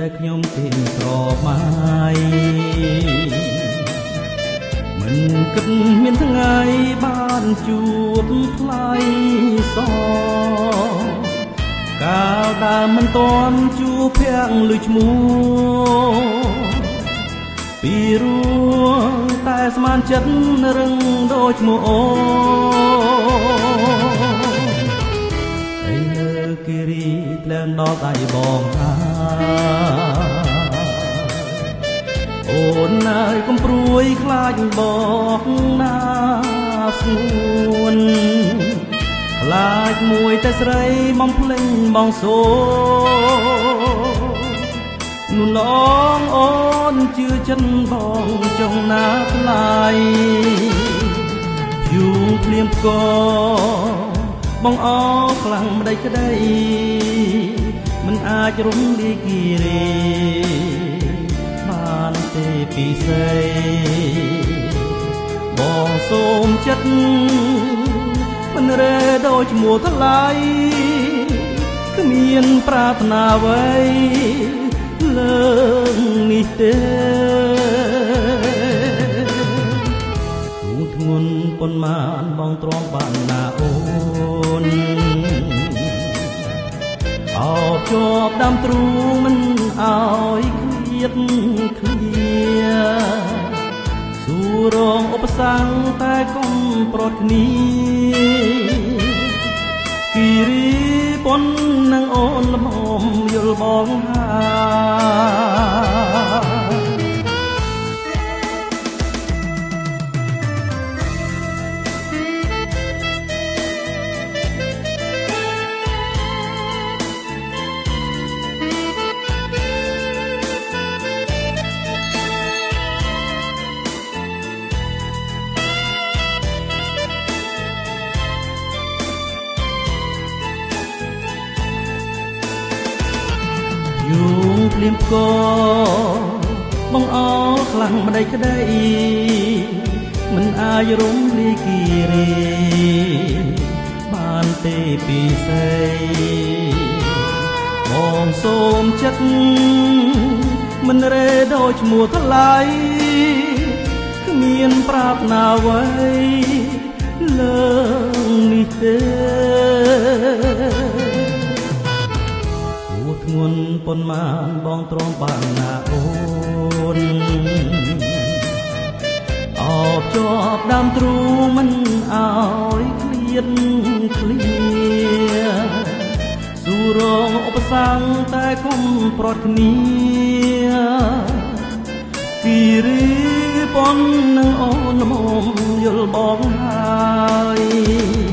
ដែលខ្ញុំទេស្រមៃមិនគិតមានថ្ងៃបានជួបថ្លៃសកាលដើមមិនទាន់ជួបភាំងលឺឈ្មោះពីរួតែស្មានចិត្តរឹងដូចឈ្មោះអូឯនៅគិរីក្លែងដល់ដៃបងអូនណាយកុំព្រួយខ្លាចបកណាស្ងួនខ្លាចមួយតែស្រីមកភ្លេងបងសូនោះឡងអូនជឿចិនបងចង់ណាថ្លៃយូរភ្លៀងផ្គរបងអោខ្លាំងម្ដេចក្ដីមិនអាចរំលាយគីរេបានទេពីស្រីបងសូមចិត្តមិនរេដូចឈ្មោះថ្លៃគ្មានប្រាថ្នាអ្វីលើនេះទេទូធ្ងន់ប៉ុន្មានបងទ្រាំបានណាអូនអោបជាប់ដើមទ្រូងមិនអោយឃ្លាតឃ្លាសួររងឧបសគ្គតែកុំប្រត់គ្នាគិរីប៉ុននឹងអូនល្មមយល់បងយូរភ្លៀងផ្គរបងអោខ្លាំងម្ដេចក្ដីមិនអាចរំលាយគីរេបានទេពីស្រីបងសូមចិត្តមិនរេដូចឈ្មោះថ្លៃគ្មានប្រាថ្នាអ្វីលើនេះទេធ្ងន់ប៉ុន្មានបងទ្រាំបានណាអូនអោបជាប់ដើមទ្រូងមិនអោយឃ្លាតឃ្លាសួររងឧបសគ្គតែកុំប្រត់គ្នាគិរីប៉ុននឹងអូនល្មមយល់បងហើយ